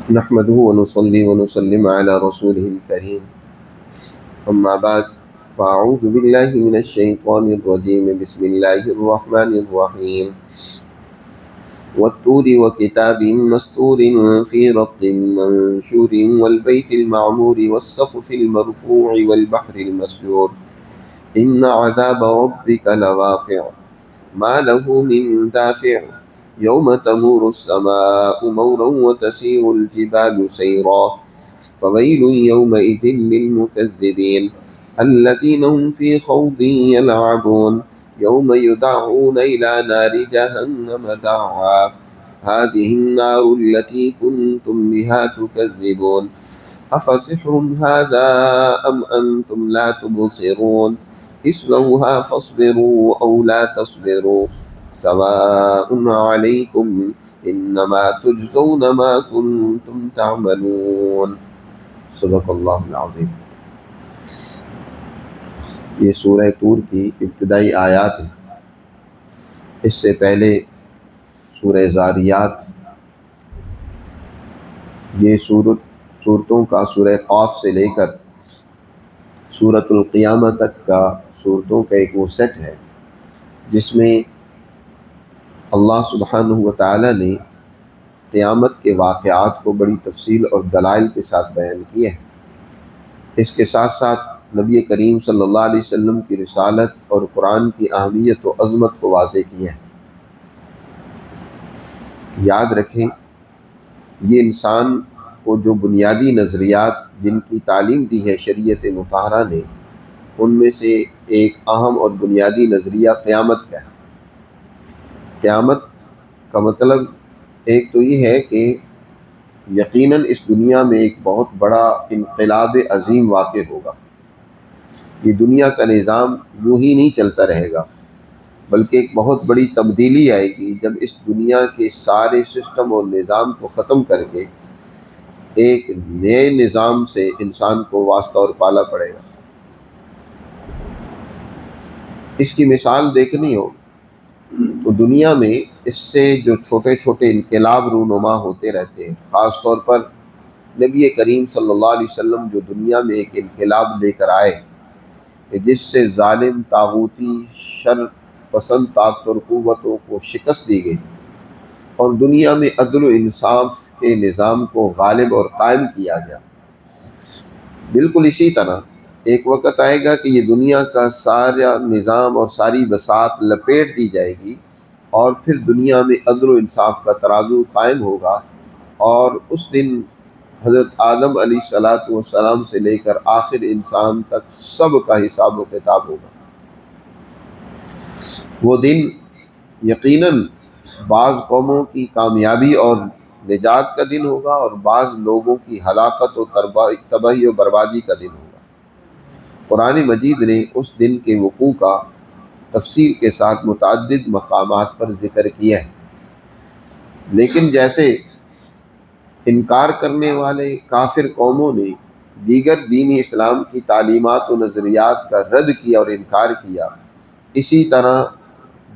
نحمده ونصلي ونسلم على رسوله الكريم أما بعد فأعوذ بالله من الشيطان الرجيم بسم الله الرحمن الرحيم والطور وكتاب مسطور في رق منشور والبيت المعمور والسقف المرفوع والبحر المسجور إن عذاب ربك لواقع ما له من دافع يوم تمور السماء مورا وتسير الجبال سيرا فويل يومئذ للمكذبين الذين هم في خوض يلعبون يوم يدعون إلى نار جهنم دعا هذه النار التي كنتم بها تكذبون أفسحر هذا أم أنتم لا تبصرون اصلوها فاصبروا أو لا تصبروا سواء عليكم انما تجزون ما کنتم تعملون۔ صدق اللہ العظیم۔ یہ سورہ طور کی ابتدائی آیات ہیں۔ اس سے پہلے سورہ ذاریات، یہ صورتوں کا سورہ قاف سے لے کر سورۃ القیامہ تک کا صورتوں کا ایک وہ سیٹ ہے جس میں اللہ سبحانہ و تعالی نے قیامت کے واقعات کو بڑی تفصیل اور دلائل کے ساتھ بیان کیا ہے۔ اس کے ساتھ ساتھ نبی کریم صلی اللہ علیہ وسلم کی رسالت اور قرآن کی اہمیت و عظمت کو واضح کیا ہے۔ یاد رکھیں، یہ انسان کو جو بنیادی نظریات جن کی تعلیم دی ہے شریعت مطہرہ نے، ان میں سے ایک اہم اور بنیادی نظریہ قیامت کا ہے۔ قیامت کا مطلب ایک تو یہ ہے کہ یقیناً اس دنیا میں ایک بہت بڑا انقلاب عظیم واقع ہوگا۔ یہ دنیا کا نظام یوں ہی نہیں چلتا رہے گا، بلکہ ایک بہت بڑی تبدیلی آئے گی جب اس دنیا کے سارے سسٹم اور نظام کو ختم کر کے ایک نئے نظام سے انسان کو واسطہ اور پالا پڑے گا۔ اس کی مثال دیکھنی ہو تو دنیا میں اس سے جو چھوٹے چھوٹے انقلاب رونما ہوتے رہتے ہیں، خاص طور پر نبی کریم صلی اللہ علیہ وسلم جو دنیا میں ایک انقلاب لے کر آئے کہ جس سے ظالم طاغوتی شر پسند طاقت اور قوتوں کو شکست دی گئی اور دنیا میں عدل و انصاف کے نظام کو غالب اور قائم کیا گیا، بالکل اسی طرح ایک وقت آئے گا کہ یہ دنیا کا سارا نظام اور ساری بساط لپیٹ دی جائے گی اور پھر دنیا میں عدل و انصاف کا ترازو قائم ہوگا، اور اس دن حضرت آدم علیہ السلام سے لے کر آخر انسان تک سب کا حساب و کتاب ہوگا۔ وہ دن یقیناً بعض قوموں کی کامیابی اور نجات کا دن ہوگا اور بعض لوگوں کی ہلاکت و تباہی و بربادی کا دن ہوگا۔ قرآن مجید نے اس دن کے وقوع کا تفصیل کے ساتھ متعدد مقامات پر ذکر کیا ہے، لیکن جیسے انکار کرنے والے کافر قوموں نے دیگر دین اسلام کی تعلیمات و نظریات کا رد کیا اور انکار کیا، اسی طرح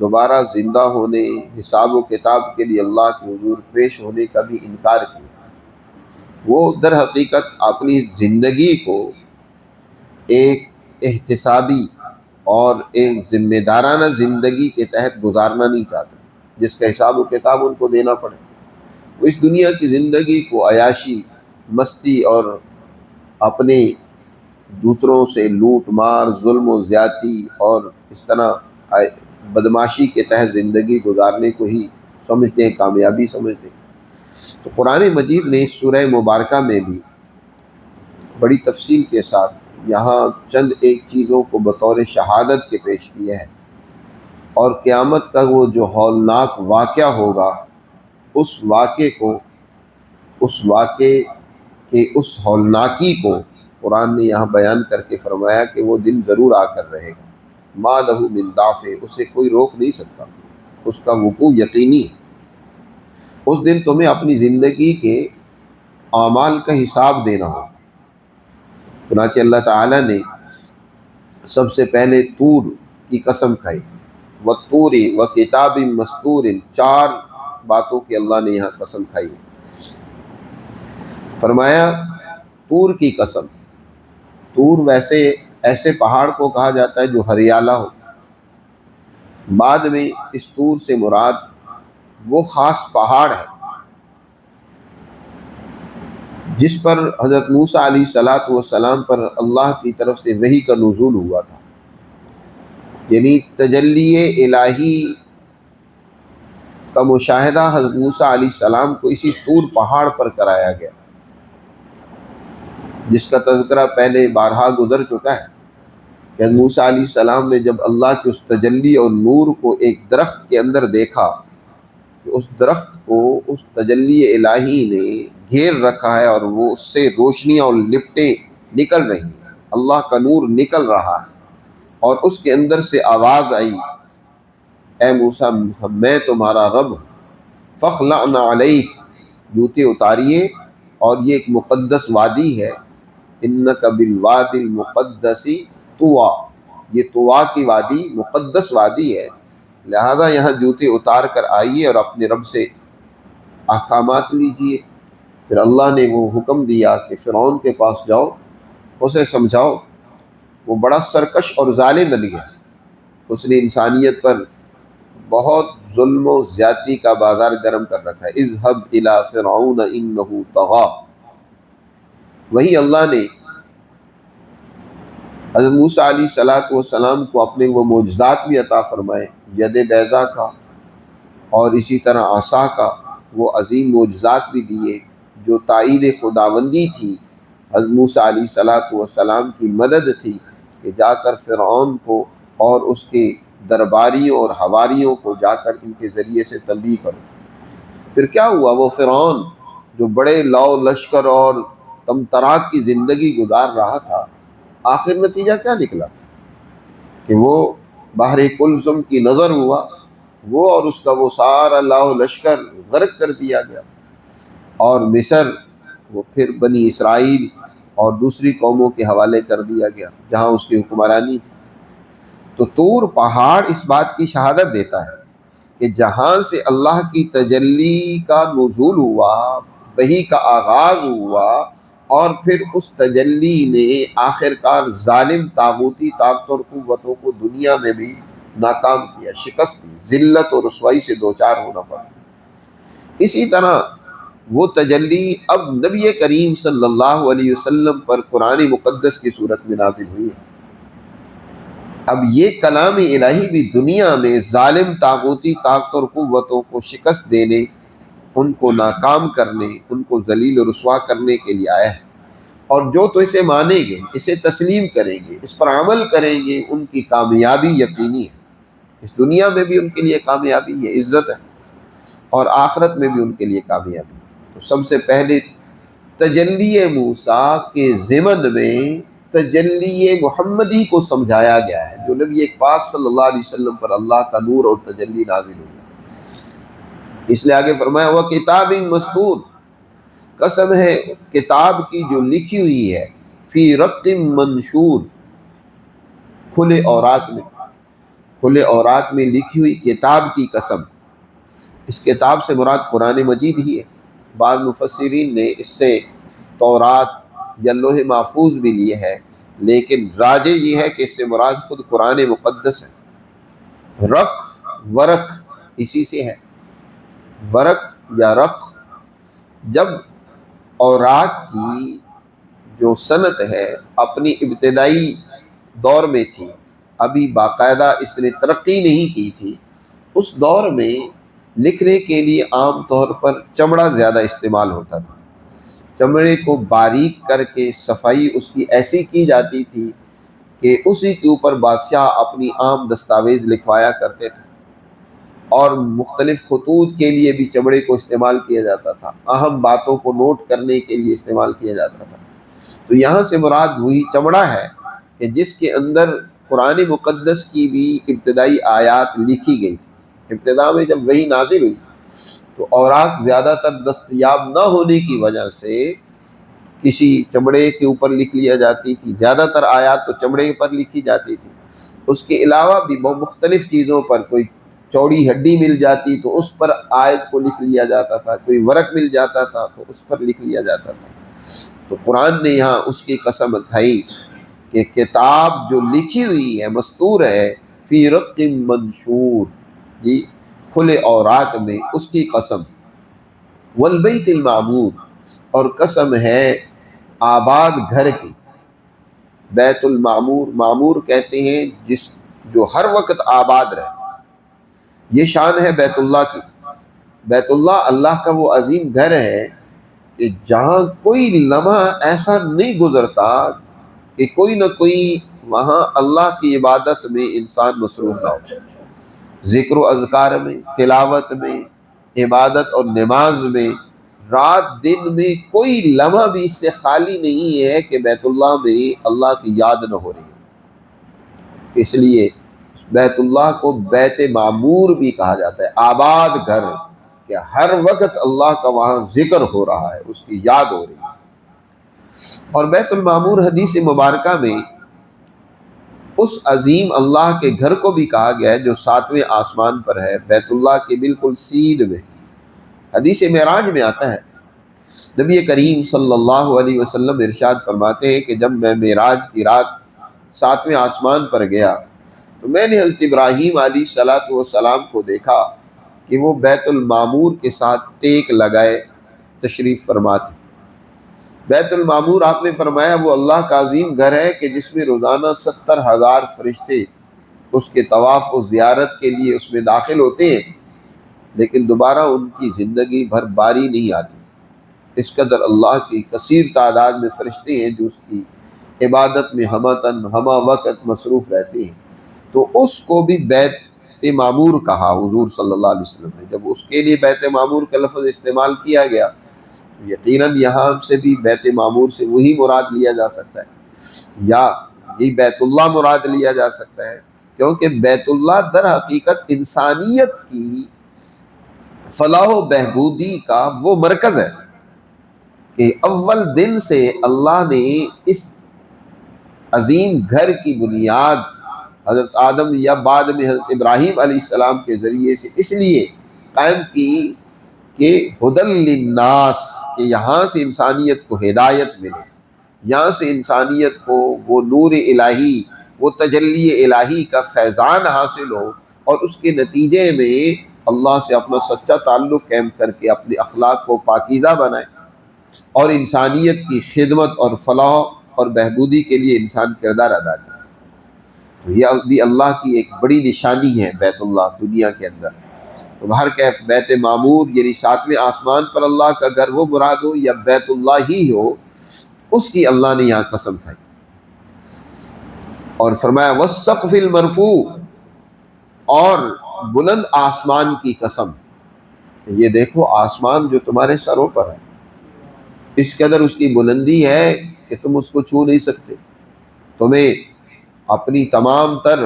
دوبارہ زندہ ہونے، حساب و کتاب کے لیے اللہ کے حضور پیش ہونے کا بھی انکار کیا۔ وہ در حقیقت اپنی زندگی کو ایک احتسابی اور ایک ذمہ دارانہ زندگی کے تحت گزارنا نہیں چاہتے جس کا حساب و کتاب ان کو دینا پڑے۔ وہ اس دنیا کی زندگی کو عیاشی، مستی اور اپنے دوسروں سے لوٹ مار، ظلم و زیادتی اور اس طرح بدماشی کے تحت زندگی گزارنے کو ہی سمجھتے ہیں، کامیابی سمجھتے ہیں۔ تو قرآن مجید نے اس سورہ مبارکہ میں بھی بڑی تفصیل کے ساتھ یہاں چند ایک چیزوں کو بطور شہادت کے پیش کیا ہے، اور قیامت کا وہ جو ہولناک واقعہ ہوگا، اس واقعے کے اس ہولناکی کو قرآن نے یہاں بیان کر کے فرمایا کہ وہ دن ضرور آ کر رہے گا۔ ما لہ من دافع، اسے کوئی روک نہیں سکتا، اس کا وقوع یقینی ہے۔ اس دن تمہیں اپنی زندگی کے اعمال کا حساب دینا ہوگا۔ چنانچہ اللہ تعالیٰ نے سب سے پہلے طور کی قسم کھائی، والطور وکتاب مسطور، چار باتوں کی اللہ نے یہاں قسم کھائی ہے۔ فرمایا طور کی قسم. طور ویسے ایسے پہاڑ کو کہا جاتا ہے جو ہریالہ ہو. بعد میں اس طور سے مراد وہ خاص پہاڑ ہے جس پر حضرت موسیٰ علیہ الصلوۃ والسلام پر اللہ کی طرف سے وحی کا نزول ہوا تھا. یعنی تجلی الہی کا مشاہدہ حضرت موسیٰ علیہ السلام کو اسی طور پہاڑ پر کرایا گیا، جس کا تذکرہ پہلے بارہا گزر چکا ہے کہ حضرت موسیٰ علیہ السلام نے جب اللہ کی اس تجلی اور نور کو ایک درخت کے اندر دیکھا کہ اس درخت کو اس تجلی الہی نے گھیر رکھا ہے اور وہ اس سے روشنیاں اور لپٹیں نکل رہی ہیں، اللہ کا نور نکل رہا ہے، اور اس کے اندر سے آواز آئی اے موسیٰ میں تمہارا رب ہوں، فاخلعن علیک، جوتے اتاریے، اور یہ ایک مقدس وادی ہے، انک بالوادی المقدس طویٰ، یہ طویٰ کی وادی مقدس وادی ہے، لہذا یہاں جوتے اتار کر آئیے اور اپنے رب سے احکامات لیجئے. پھر اللہ نے وہ حکم دیا کہ فرعون کے پاس جاؤ، اسے سمجھاؤ. وہ بڑا سرکش اور ظالم بن گیا، اس نے انسانیت پر بہت ظلم و زیادتی کا بازار گرم کر رکھا ہے. اذهب الى فرعون انه طغى. وہی اللہ نے حضرت موسیٰ علیہ الصلوۃ والسلام کو اپنے وہ معجزات بھی عطا فرمائے، ید بیضا کا اور اسی طرح عصا کا، وہ عظیم معجزات بھی دیے جو تائید خداوندی تھی. حضرت موسیٰ علیہ الصلوۃ والسلام کی مدد تھی کہ جا کر فرعون کو اور اس کے درباریوں اور حواریوں کو جا کر ان کے ذریعے سے تنبیہ کرو. پھر کیا ہوا؟ وہ فرعون جو بڑے لاؤ لشکر اور تمطراق کی زندگی گزار رہا تھا، آخر نتیجہ کیا نکلا کہ وہ بحر کلثم کی نظر ہوا، وہ اور اس کا وہ سارا لاؤ لشکر غرق کر دیا گیا، اور مصر وہ پھر بنی اسرائیل اور دوسری قوموں کے حوالے کر دیا گیا جہاں اس کی حکمرانی تھی. تو طور پہاڑ اس بات کی شہادت دیتا ہے کہ جہاں سے اللہ کی تجلی کا نزول ہوا، وحی کا آغاز ہوا، اور پھر اس تجلی نے آخرکار ظالم طاغوتی طاقت اور قوتوں کو دنیا میں بھی ناکام کیا، شکست دی، ذلت اور رسوائی سے دوچار ہونا پڑا. اسی طرح وہ تجلی اب نبی کریم صلی اللہ علیہ وسلم پر قرآن مقدس کی صورت میں نازل ہوئی ہے. اب یہ کلام الہی بھی دنیا میں ظالم طاغوتی طاقت اور قوتوں کو شکست دینے، ان کو ناکام کرنے، ان کو ذلیل و رسوا کرنے کے لیے آیا ہے. اور جو تو اسے مانیں گے، اسے تسلیم کریں گے، اس پر عمل کریں گے، ان کی کامیابی یقینی ہے. اس دنیا میں بھی ان کے لیے کامیابی ہے، عزت ہے، اور آخرت میں بھی ان کے لیے کامیابی ہے. تو سب سے پہلے تجلی موسیٰ کے ضمن میں تجلی محمدی کو سمجھایا گیا ہے، جو نبی پاک صلی اللہ علیہ وسلم پر اللہ کا نور اور تجلی نازل ہوئی ہے. اس لیے آگے فرمایا وہ کتاب مستور، قسم ہے کتاب کی جو لکھی ہوئی ہے، فی رق منشور، کھلے اوراق میں، کھلے اوراق میں لکھی ہوئی کتاب کی قسم. اس کتاب سے مراد قرآن مجید ہی ہے. بعض مفسرین نے اس سے تورات یا لوح محفوظ بھی لیے ہے، لیکن راجح یہ ہے کہ اس سے مراد خود قرآن مقدس ہے. رق ورق اسی سے ہے، ورق یا رق. جب اوراق کی جو صنعت ہے اپنی ابتدائی دور میں تھی، ابھی باقاعدہ اس نے ترقی نہیں کی تھی، اس دور میں لکھنے کے لیے عام طور پر چمڑا زیادہ استعمال ہوتا تھا. چمڑے کو باریک کر کے صفائی اس کی ایسی کی جاتی تھی کہ اسی کے اوپر بادشاہ اپنی عام دستاویز لکھوایا کرتے تھے، اور مختلف خطوط کے لیے بھی چمڑے کو استعمال کیا جاتا تھا، اہم باتوں کو نوٹ کرنے کے لیے استعمال کیا جاتا تھا. تو یہاں سے مراد وہی چمڑا ہے کہ جس کے اندر قرآن مقدس کی بھی ابتدائی آیات لکھی گئی تھی. ابتدا میں جب وہی نازل ہوئی تو اوراق زیادہ تر دستیاب نہ ہونے کی وجہ سے کسی چمڑے کے اوپر لکھ لیا جاتی تھی، زیادہ تر آیات تو چمڑے پر لکھی جاتی تھی. اس کے علاوہ بھی بہت مختلف چیزوں پر، کوئی چوڑی ہڈی مل جاتی تو اس پر آیت کو لکھ لیا جاتا تھا، کوئی ورق مل جاتا تھا تو اس پر لکھ لیا جاتا تھا. تو قرآن نے یہاں اس کی قسم اٹھائی کہ کتاب جو لکھی ہوئی ہے، مستور ہے، فی رق منشور، جی کھلے اوراق میں، اس کی قسم، والبیت المعمور، اور قسم ہے آباد گھر کی۔ بیت المعمور، معمور کہتے ہیں جو ہر وقت آباد رہے، یہ شان ہے بیت اللہ کی۔ بیت اللہ اللہ کا وہ عظیم گھر ہے کہ جہاں کوئی لمحہ ایسا نہیں گزرتا کہ کوئی نہ کوئی وہاں اللہ کی عبادت میں انسان مصروف نہ ہو، ذکر و اذکار میں، تلاوت میں، عبادت اور نماز میں، رات دن میں کوئی لمحہ بھی اس سے خالی نہیں ہے کہ بیت اللہ میں اللہ کی یاد نہ ہو رہی ہے۔ اس لیے بیت اللہ کو بیت معمور بھی کہا جاتا ہے، آباد گھر، کہ ہر وقت اللہ کا وہاں ذکر ہو رہا ہے، اس کی یاد ہو رہی ہے۔ اور بیت المعمور حدیث مبارکہ میں اس عظیم اللہ کے گھر کو بھی کہا گیا ہے جو 7ویں آسمان پر ہے، بیت اللہ کے بالکل سیدھ میں۔ حدیث معراج میں آتا ہے، نبی کریم صلی اللہ علیہ وسلم ارشاد فرماتے ہیں کہ جب میں معراج کی رات 7ویں آسمان پر گیا تو میں نے حضرت ابراہیم علیہ السلام کو دیکھا کہ وہ بیت المعمور کے ساتھ ٹیک لگائے تشریف فرما تھے۔ بیت المعمور آپ نے فرمایا وہ اللہ کا عظیم گھر ہے کہ جس میں روزانہ 70,000 فرشتے اس کے طواف و زیارت کے لیے اس میں داخل ہوتے ہیں، لیکن دوبارہ ان کی زندگی بھر باری نہیں آتی۔ اس قدر اللہ کی کثیر تعداد میں فرشتے ہیں جو اس کی عبادت میں ہمہ وقت مصروف رہتے ہیں۔ تو اس کو بھی بیت معمور کہا حضور صلی اللہ علیہ وسلم نے۔ جب اس کے لیے بیت معمور کا لفظ استعمال کیا گیا، یقیناً یہاں سے بھی بیت معمور سے وہی مراد لیا جا سکتا ہے، یا یہ بیت اللہ مراد لیا جا سکتا ہے، کیونکہ بیت اللہ در حقیقت انسانیت کی فلاح و بہبودی کا وہ مرکز ہے کہ اول دن سے اللہ نے اس عظیم گھر کی بنیاد حضرت آدم یا بعد میں حضرت ابراہیم علیہ السلام کے ذریعے سے اس لیے قائم کی کہ ہدی للناس، کہ یہاں سے انسانیت کو ہدایت ملے، یہاں سے انسانیت کو وہ نور الہی، وہ تجلی الہی کا فیضان حاصل ہو، اور اس کے نتیجے میں اللہ سے اپنا سچا تعلق قائم کر کے اپنے اخلاق کو پاکیزہ بنائے، اور انسانیت کی خدمت اور فلاح اور بہبودی کے لیے انسان کردار ادا کرے۔ تو یہ بھی اللہ کی ایک بڑی نشانی ہے بیت اللہ دنیا کے اندر۔ تو ہر کیف بیت معمور یعنی 7ویں آسمان پر اللہ کا گھر وہ مراد ہو یا بیت اللہ ہی ہو، اس کی اللہ نے یہاں قسم کھائی۔ اور فرمایا والسقف المرفوع، اور بلند آسمان کی قسم، یہ دیکھو آسمان جو تمہارے سروں پر ہے، اس قدر اس کی بلندی ہے کہ تم اس کو چھو نہیں سکتے، تمہیں اپنی تمام تر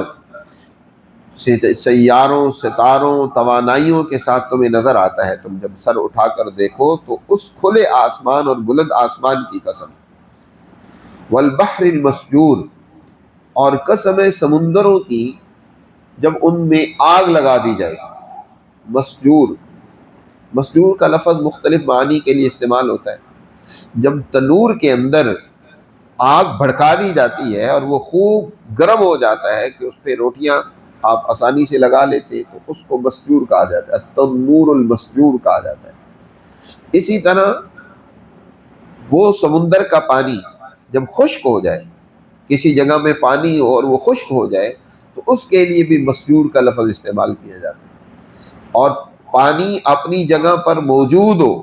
سیاروں، ستاروں، توانائیوں کے ساتھ تمہیں نظر آتا ہے۔ تم جب سر اٹھا کر دیکھو تو اس کھلے آسمان اور بلند آسمان کی قسم۔ والبحر المسجور، اور قسم ہے سمندروں کی جب ان میں آگ لگا دی جائے۔ مسجور، مسجور کا لفظ مختلف معنی کے لیے استعمال ہوتا ہے۔ جب تنور کے اندر آگ بھڑکا دی جاتی ہے اور وہ خوب گرم ہو جاتا ہے کہ اس پہ روٹیاں آپ آسانی سے لگا لیتے ہیں، تو اس کو مسجور کہا جاتا ہے، تنور المسجور کہا جاتا ہے۔ اسی طرح وہ سمندر کا پانی جب خشک ہو جائے، کسی جگہ میں پانی ہو اور وہ خشک ہو جائے، تو اس کے لیے بھی مسجور کا لفظ استعمال کیا جاتا ہے۔ اور پانی اپنی جگہ پر موجود ہو،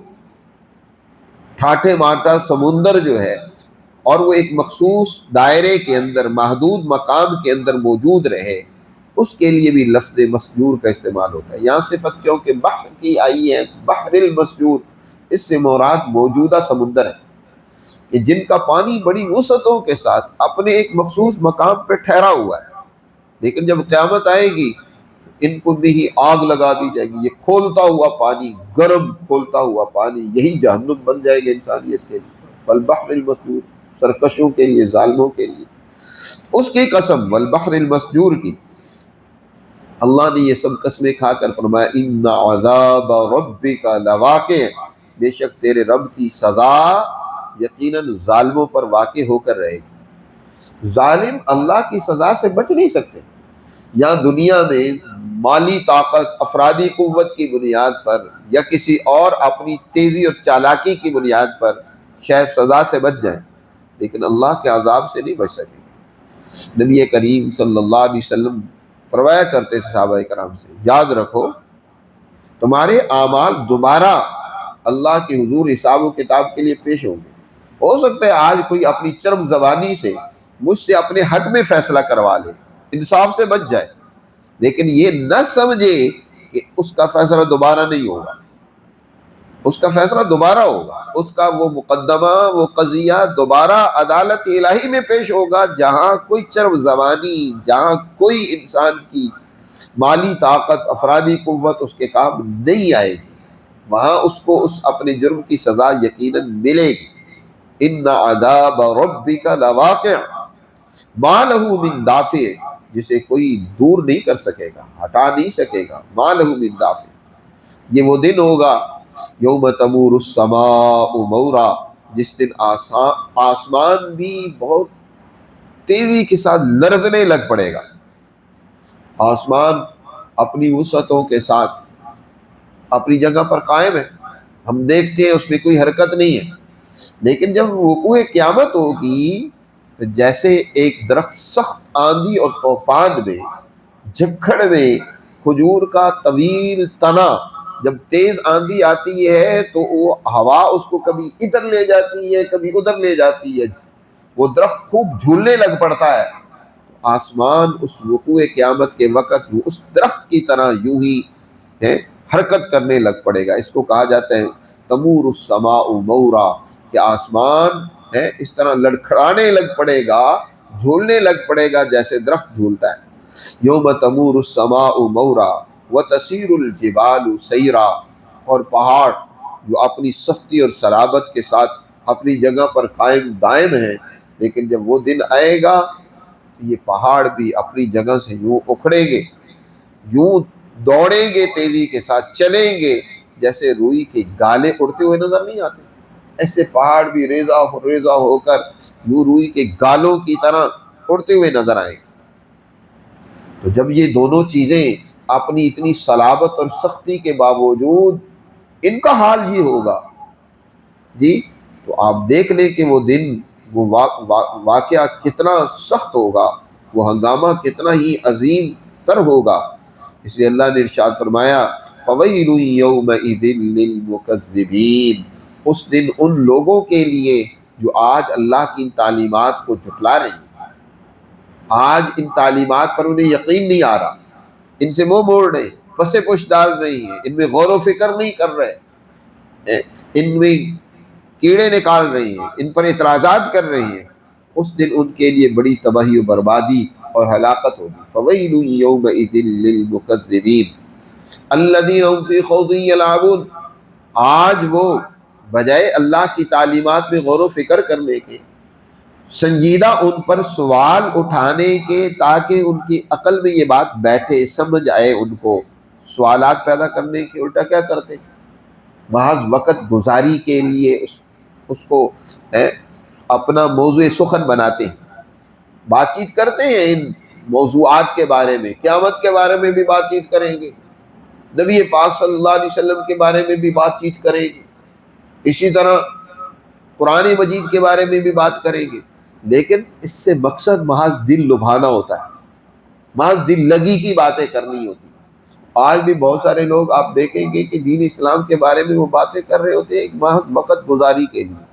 ٹھاٹھے ماٹا سمندر جو ہے، اور وہ ایک مخصوص دائرے کے اندر، محدود مقام کے اندر موجود رہے، اس کے لیے بھی لفظ مسجور کا استعمال ہوتا ہے۔ یہاں صفت کیونکہ بحر کی آئی ہے، بحر المسجور، اس سے مراد موجودہ سمندر ہے کہ جن کا پانی بڑی وسعتوں کے ساتھ اپنے ایک مخصوص مقام پہ ٹھہرا ہوا ہے، لیکن جب قیامت آئے گی ان کو بھی ہی آگ لگا دی جائے گی۔ یہ کھولتا ہوا پانی، گرم کھولتا ہوا پانی، یہی جہنم بن جائے گا انسانیت کے لیے۔ والبحر المسجور، سرکشوں کے لیے، ظالموں کے لیے۔ اس کی قسم والبحر المسجور کی، اللہ نے یہ سب قسمیں کھا کر فرمایا ان عذاب ربک لواقع، بے شک تیرے رب کی سزا یقیناً ظالموں پر واقع ہو کر رہے گی۔ ظالم اللہ کی سزا سے بچ نہیں سکتے۔ یہاں دنیا میں مالی طاقت، افرادی قوت کی بنیاد پر یا کسی اور اپنی تیزی اور چالاکی کی بنیاد پر شاید سزا سے بچ جائیں، لیکن اللہ کے عذاب سے نہیں بچ سکیں گے۔ نبی کریم صلی اللہ علیہ وسلم فرمایا کرتے تھے صحابہ کرام سے، یاد رکھو تمہارے اعمال دوبارہ اللہ کے حضور حساب و کتاب کے لیے پیش ہوں گے۔ ہو سکتا ہے آج کوئی اپنی چرب زبانی سے مجھ سے اپنے حق میں فیصلہ کروا لے، انصاف سے بچ جائے، لیکن یہ نہ سمجھے کہ اس کا فیصلہ دوبارہ نہیں ہوگا۔ اس کا فیصلہ دوبارہ ہوگا، اس کا وہ مقدمہ، وہ قضیہ دوبارہ عدالت الہی میں پیش ہوگا، جہاں کوئی چرب زبانی، جہاں کوئی انسان کی مالی طاقت، افرادی قوت اس کے کام نہیں آئے گی۔ وہاں اس کو اس اپنے جرم کی سزا یقیناً ملے گی۔ ان عذاب ربک لواقع ما لہ من دافع، جسے کوئی دور نہیں کر سکے گا، ہٹا نہیں سکے گا۔ ما لہ من دافع، یہ وہ دن ہوگا یوم تمور السماء مورا، جس دن آسمان بھی بہت تیزی کے ساتھ لرزنے لگ پڑے گا۔ آسمان اپنی وسعتوں کے ساتھ اپنی جگہ پر قائم ہے، ہم دیکھتے ہیں اس میں کوئی حرکت نہیں ہے، لیکن جب وقوع قیامت ہوگی تو جیسے ایک درخت سخت آندھی اور طوفان میں، جھکڑ میں کھجور کا طویل تنا، جب تیز آندھی آتی ہے تو وہ ہوا اس کو کبھی ادھر لے جاتی ہے، کبھی ادھر لے جاتی ہے، وہ درخت خوب جھولنے لگ پڑتا ہے۔ آسمان اس وقوع قیامت کے وقت اس درخت کی طرح یوں ہی حرکت کرنے لگ پڑے گا۔ اس کو کہا جاتا ہے تمور السماء مورا، کہ آسمان اس طرح لڑکھڑانے لگ پڑے گا، جھولنے لگ پڑے گا جیسے درخت جھولتا ہے۔ یوم تمور السماء مورا وتسیر الجبال سیرا، اور پہاڑ جو اپنی سختی اور صلابت کے ساتھ اپنی جگہ پر قائم دائم ہیں، لیکن جب وہ دن آئے گا یہ پہاڑ بھی اپنی جگہ سے یوں اکھڑیں گے، یوں دوڑیں گے، تیزی کے ساتھ چلیں گے، جیسے روئی کے گالے اڑتے ہوئے نظر نہیں آتے، ایسے پہاڑ بھی ریزہ ہو کر یوں روئی کے گالوں کی طرح اڑتے ہوئے نظر آئیں گے۔ تو جب یہ دونوں چیزیں اپنی اتنی صلابت اور سختی کے باوجود ان کا حال یہ ہوگا جی، تو آپ دیکھ لیں کہ وہ دن، وہ واقعہ کتنا سخت ہوگا، وہ ہنگامہ کتنا ہی عظیم تر ہوگا۔ اس لیے اللہ نے ارشاد فرمایا فَوَيْلٌ يَوْمَئِذٍ لِّلْمُكَذِّبِينَ، اس دن ان لوگوں کے لیے جو آج اللہ کی ان تعلیمات کو جھٹلا رہے ہیں، آج ان تعلیمات پر انہیں یقین نہیں آ رہا، ان سے منہ موڑ رہے ہیں، پس پش ڈال رہی ہیں، ان میں غور و فکر نہیں کر رہے، ان میں کیڑے نکال رہی ہیں، ان پر اعتراضات کر رہی ہیں، اس دن ان کے لیے بڑی تباہی و بربادی اور ہلاکت ہوگی۔ فَوَيْلٌ يَوْمَئِذٍ لِّلْمُكَذِّبِينَ الَّذِينَ هُمْ فِي خَوْضٍ يَلْعَبُونَ، آج وہ بجائے اللہ کی تعلیمات میں غور و فکر کرنے کے، سنجیدہ ان پر سوال اٹھانے کے تاکہ ان کی عقل میں یہ بات بیٹھے، سمجھ آئے، ان کو سوالات پیدا کرنے کے الٹا کیا کرتے، محض وقت گزاری کے لیے اس کو اپنا موضوع سخن بناتے ہیں، بات چیت کرتے ہیں ان موضوعات کے بارے میں، قیامت کے بارے میں بھی بات چیت کریں گے، نبی پاک صلی اللہ علیہ وسلم کے بارے میں بھی بات چیت کریں گے، اسی طرح قرآن مجید کے بارے میں بھی بات کریں گے، لیکن اس سے مقصد محض دل لبھانا ہوتا ہے، محض دل لگی کی باتیں کرنی ہوتی ہیں۔ آج بھی بہت سارے لوگ آپ دیکھیں گے کہ دین اسلام کے بارے میں وہ باتیں کر رہے ہوتے ہیں ایک محض وقت گزاری کے لیے،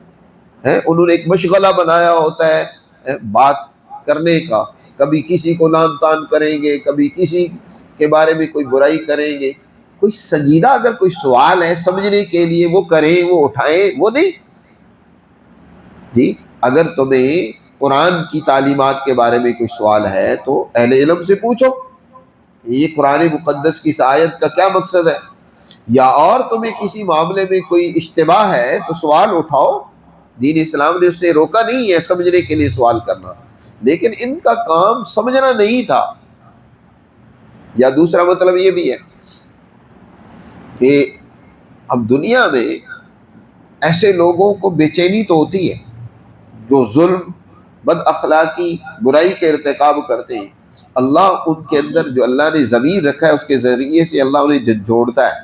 انہوں نے ایک مشغلہ بنایا ہوتا ہے بات کرنے کا، کبھی کسی کو لان تان کریں گے، کبھی کسی کے بارے میں کوئی برائی کریں گے، کوئی سنجیدہ اگر کوئی سوال ہے سمجھنے کے لیے وہ کریں، وہ اٹھائیں، وہ نہیں جی۔ اگر تمہیں قرآن کی تعلیمات کے بارے میں کوئی سوال ہے تو اہل علم سے پوچھو یہ قرآن مقدس کی اس آیت کا کیا مقصد ہے، یا اور تمہیں کسی معاملے میں کوئی اشتباہ ہے تو سوال اٹھاؤ، دین اسلام نے اس سے روکا نہیں ہے سمجھنے کے لیے سوال کرنا، لیکن ان کا کام سمجھنا نہیں تھا۔ یا دوسرا مطلب یہ بھی ہے کہ اب دنیا میں ایسے لوگوں کو بے چینی تو ہوتی ہے جو ظلم، بد اخلاقی، برائی کے ارتکاب کرتے ہیں۔ اللہ ان کے اندر جو اللہ نے ضمیر رکھا ہے اس کے ذریعے سے اللہ انہیں جوڑتا ہے،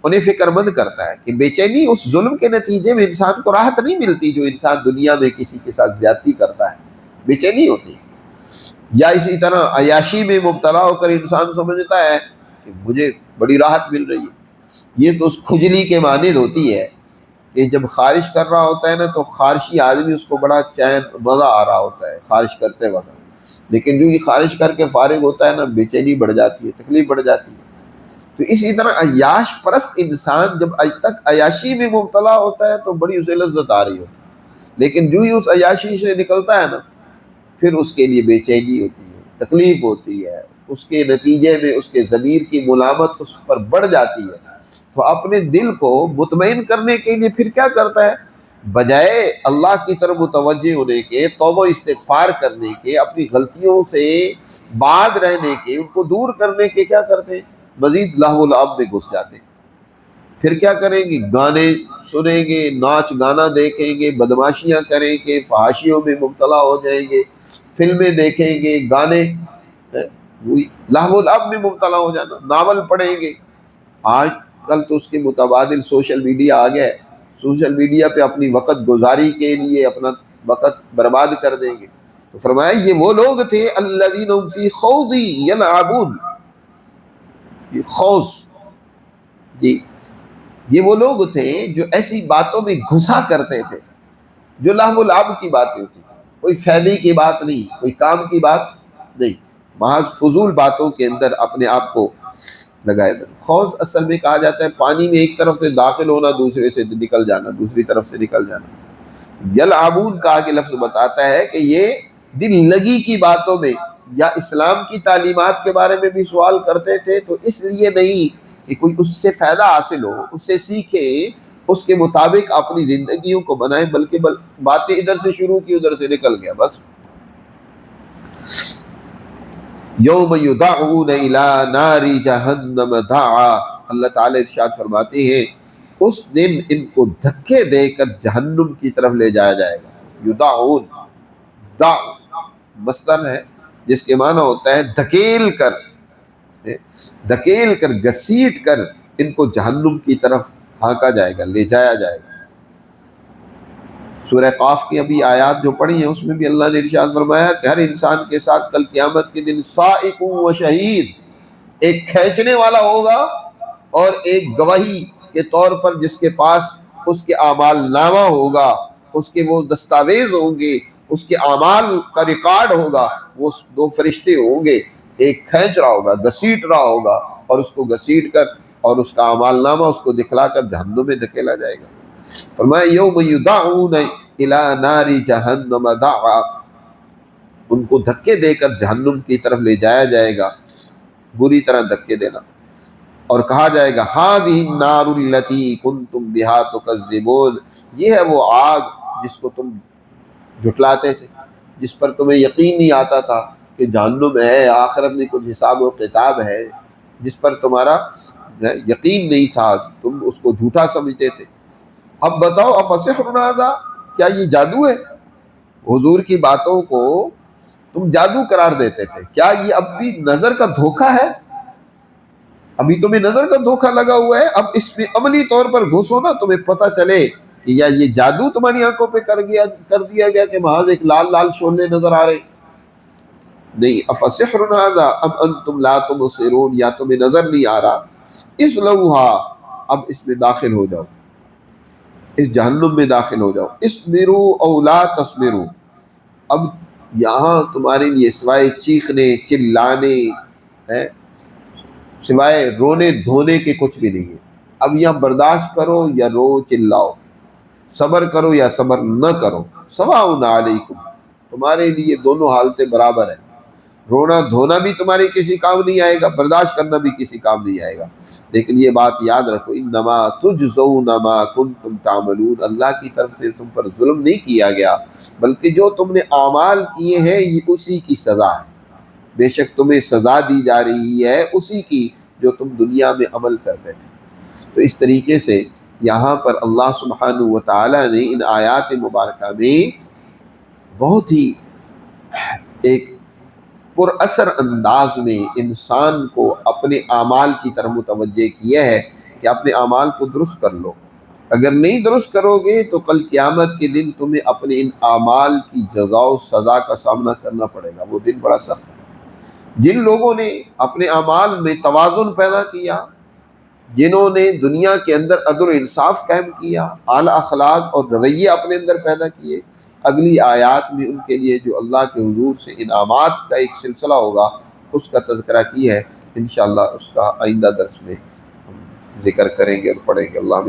انہیں فکر مند کرتا ہے کہ بے چینی اس ظلم کے نتیجے میں انسان کو راحت نہیں ملتی جو انسان دنیا میں کسی کے ساتھ زیادتی کرتا ہے، بے چینی ہوتی ہے۔ یا اسی طرح عیاشی میں مبتلا ہو کر انسان سمجھتا ہے کہ مجھے بڑی راحت مل رہی ہے، یہ تو اس کھجلی کے مانند ہوتی ہے کہ جب خارش کر رہا ہوتا ہے نا تو خارشی آدمی اس کو بڑا چین مزہ آ رہا ہوتا ہے خارش کرتے وقت، لیکن جو یہ خارش کر کے فارغ ہوتا ہے نا بے چینی بڑھ جاتی ہے، تکلیف بڑھ جاتی ہے۔ تو اسی طرح عیاش پرست انسان جب اج تک عیاشی میں مبتلا ہوتا ہے تو بڑی اسے لذت آ رہی ہوتی ہے، لیکن جو ہی اس عیاشی سے نکلتا ہے نا پھر اس کے لیے بے چینی ہوتی ہے، تکلیف ہوتی ہے، اس کے نتیجے میں اس کے ضمیر کی ملامت اس پر بڑھ جاتی ہے۔ تو اپنے دل کو مطمئن کرنے کے لیے پھر کیا کرتا ہے، بجائے اللہ کی طرف متوجہ ہونے کے، توبہ استغفار کرنے کے، اپنی غلطیوں سے باز رہنے کے، ان کو دور کرنے کے، کیا کرتے ہیں، مزید لہو و لعب میں گھس جاتے ہیں۔ پھر کیا کریں گے، گانے سنیں گے، ناچ گانا دیکھیں گے، بدماشیاں کریں گے، فحاشیوں میں مبتلا ہو جائیں گے، فلمیں دیکھیں گے، گانے، وہی لہو و لعب میں مبتلا ہو جانا، ناول پڑھیں گے۔ آج کل تو اس کے متبادل سوشل میڈیا آ گیا ہے، سوشل میڈیا پہ اپنی وقت گزاری کے لیے اپنا وقت برباد کر دیں گے۔ تو فرمایا یہ وہ لوگ تھے الذین هم فی خوض یلعبون، یہ خوض، جی یہ وہ لوگ تھے جو ایسی باتوں میں گھسا کرتے تھے جو لہو و لعب کی باتیں ہوتی تھی، کوئی فائدے کی بات نہیں، کوئی کام کی بات نہیں، محض فضول باتوں کے اندر اپنے آپ کو لگائے تھے۔ خوض اصل میں کہا جاتا ہے پانی میں ایک طرف سے داخل ہونا، دوسرے سے نکل جانا، دوسری طرف سے نکل جانا۔ یلعبون کا آگے لفظ بتاتا ہے کہ یہ دل لگی کی باتوں میں یا اسلام کی تعلیمات کے بارے میں بھی سوال کرتے تھے، تو اس لیے نہیں کہ کوئی اس سے فائدہ حاصل ہو، اس سے سیکھے، اس کے مطابق اپنی زندگیوں کو بنائیں، بلکہ باتیں ادھر سے شروع کی ادھر سے نکل گیا بس۔ یوم یدعون الی نار جہنم دعا، اللہ تعالیٰ ارشاد فرماتے ہیں اس دن ان کو دھکے دے کر جہنم کی طرف لے جایا جائے گا۔ یدعون، دع مصدر ہے جس کے معنی ہوتا ہے دھکیل کر، دھکیل کر، گھسیٹ کر ان کو جہنم کی طرف ہانکا جائے گا، لے جایا جائے گا۔ سورہ قاف کی ابھی آیات جو پڑھی ہیں اس میں بھی اللہ نے ارشاد فرمایا کہ ہر انسان کے ساتھ کل قیامت کے دن سائق و شہید، ایک کھینچنے والا ہوگا اور ایک گواہی کے طور پر جس کے پاس اس کے اعمال نامہ ہوگا، اس کے وہ دستاویز ہوں گے، اس کے اعمال کا ریکارڈ ہوگا، وہ دو فرشتے ہوں گے، ایک کھینچ رہا ہوگا، گھسیٹ رہا ہوگا، اور اس کو گھسیٹ کر اور اس کا اعمال نامہ اس کو دکھلا کر جہنم میں دھکیلا جائے گا۔ فرمایا یوم یدعون الی نار جہنم دعا، ان کو دھکے دے کر جہنم کی طرف لے جایا جائے گا، بری طرح دھکے دینا، اور کہا جائے گا ھذہ النار التی کنتم بہا تکذبون، یہ ہے وہ آگ جس کو تم جھٹلاتے تھے، جس پر تمہیں یقین نہیں آتا تھا کہ جہنم ہے، آخرت میں کچھ حساب و کتاب ہے، جس پر تمہارا یقین نہیں تھا، تم اس کو جھوٹا سمجھتے تھے۔ اب بتاؤ افسحر ھذا، کیا یہ جادو ہے؟ حضور کی باتوں کو تم جادو قرار دیتے تھے، کیا یہ اب بھی نظر کا دھوکہ ہے؟ ابھی تمہیں نظر کا دھوکہ لگا ہوا ہے، اب اس میں عملی طور پر گھسو نا، تمہیں پتہ چلے کہ یا یہ جادو تمہاری آنکھوں پہ کر دیا گیا کہ محض ایک لال لال شولے نظر آ رہے نہیں۔ افسحر ھذا ام انتم لا تبصرون، یا تمہیں نظر نہیں آ رہا، اصلوھا، اب اس میں داخل ہو جاؤ، اس جہنم میں داخل ہو جاؤ، اصبروا او لا تصبروا، اب یہاں تمہارے لیے سوائے چیخنے چلانے، سوائے رونے دھونے کے کچھ بھی نہیں ہے۔ اب یہاں برداشت کرو یا رو چلاؤ، صبر کرو یا صبر نہ کرو، سواء علیکم، تمہارے لیے دونوں حالتیں برابر ہیں، رونا دھونا بھی تمہارے کسی کام نہیں آئے گا، برداشت کرنا بھی کسی کام نہیں آئے گا۔ لیکن یہ بات یاد رکھو انما تجزون ما کنتم تعملون، اللہ کی طرف سے تم پر ظلم نہیں کیا گیا، بلکہ جو تم نے اعمال کیے ہیں یہ اسی کی سزا ہے، بے شک تمہیں سزا دی جا رہی ہے اسی کی جو تم دنیا میں عمل کرتے تھے۔ تو اس طریقے سے یہاں پر اللہ سبحانہ و تعالیٰ نے ان آیات مبارکہ میں بہت ہی ایک پر اثر انداز میں انسان کو اپنے اعمال کی طرف متوجہ کیا ہے کہ اپنے اعمال کو درست کر لو. اگر نہیں درست کرو گے تو کل قیامت کے دن تمہیں اپنے ان اعمال کی جزا و سزا کا سامنا کرنا پڑے گا. وہ دن بڑا سخت ہے. جن لوگوں نے اپنے اعمال میں توازن پیدا کیا، جنہوں نے دنیا کے اندر عدل و انصاف قائم کیا، اعلیٰ اخلاق اور رویے اپنے اندر پیدا کیے، اگلی آیات میں ان کے لیے جو اللہ کے حضور سے انعامات کا ایک سلسلہ ہوگا اس کا تذکرہ کی ہے. انشاءاللہ اس کا آئندہ درس میں ہم ذکر کریں گے اور پڑھیں گے. اللہ